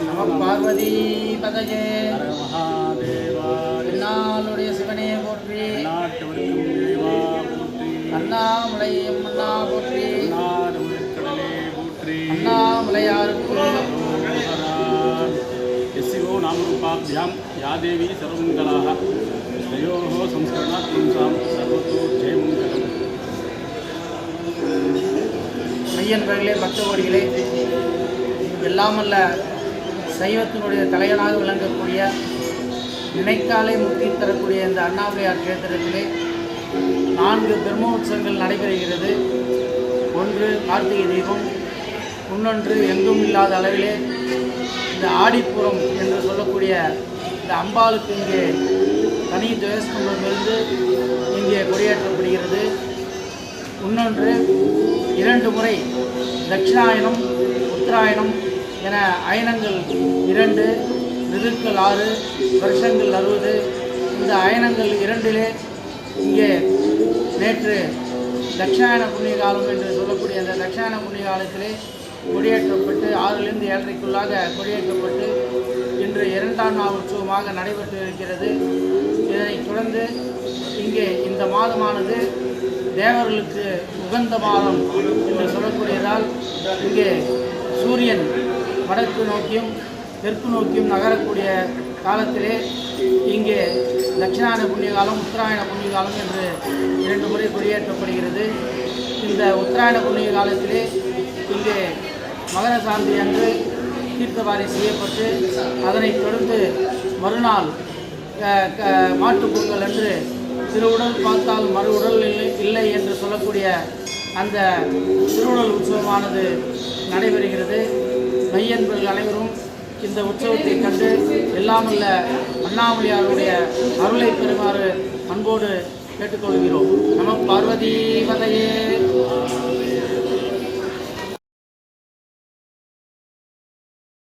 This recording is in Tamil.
நம பார்வதி பதஜே மகாதேவா என்னாளுடைய சிவனே போற்றி நாட்டவர்க்கும் இறைவா போற்றி அண்ணாமலையும் அண்ணா போற்றி நாடுமுழுக்கடலே போற்றி அண்ணாமலையாருக்கு यस्यो नामरूपाभ्यां या देवी सर्वमङ्गलाः तयोः संस्करणात् पुंसां सर्वतो जयमङ्गलम्. மெய்யன்பர்களே, பக்தகோடிகளே, எல்லாமல்ல சைவத்தினுடைய தலைவனாக விளங்கக்கூடிய நினைக்காலே முக்தி தரக்கூடிய இந்த அண்ணாமலையார் கேத்திரத்திலே 4 பிரம்ம உற்சவங்கள் நடைபெறுகிறது. ஒன்று கார்த்திகை தீபம், இன்னொன்று எங்கும் இல்லாத அளவிலே இந்த ஆடிப்புறம் என்று சொல்லக்கூடிய இந்த அம்பாளுக்கு இங்கே தனி துவஸ்தம்பமிருந்து இங்கே கொடியேற்றப்படுகிறது. இன்னொன்று 2 முறை தட்சிணாயனம் உத்தராயணம் என அயனங்கள் 2, ரிதுக்கள் 6, வருஷங்கள் 60. இந்த அயனங்கள் 2லே இங்கே நேற்று தட்சிணாயன புண்ணிய காலம் என்று சொல்லக்கூடிய அந்த தட்சிணாயன புண்ணிய காலத்திலே கொடியேற்றப்பட்டு 6லிருந்து 7:30க்குள்ளாக கொடியேற்றப்பட்டு இன்று 2ஆம் நாள் உற்சவமாக நடைபெற்று இருக்கிறது. இதனைத் தொடர்ந்து இங்கே இந்த மாதமானது தேவர்களுக்கு உகந்த மாதம் என்று சொல்லக்கூடியதால் இங்கே சூரியன் வடக்கு நோக்கியும் தெற்கு நோக்கியும் நகரக்கூடிய காலத்திலே இங்கே தட்சிணாயன புண்ணிய காலம் உத்தராயண புண்ணிய காலம் என்று 2 முறை கொடியேற்றப்படுகிறது. இந்த உத்தராயண புண்ணிய காலத்திலே இங்கே மகர சாந்தி அன்று தீர்த்தவாரி செய்யப்பட்டு அதனைத் தொடர்ந்து மறுநாள் மாட்டுப் பொங்கல் அன்று திருவுடல் பார்த்தால் மறு உடல் இல்லை என்று சொல்லக்கூடிய அந்த திருவுடல் உற்சவமானது நடைபெறுகிறது. மெய்யன்பர்கள் அனைவரும் இந்த உற்சவத்தை கண்டு எல்லாமல்ல அண்ணாமலையாருடைய அருளை பெறுமாறு அன்போடு கேட்டுக்கொள்கிறோம். நம பார்வதி பதையே.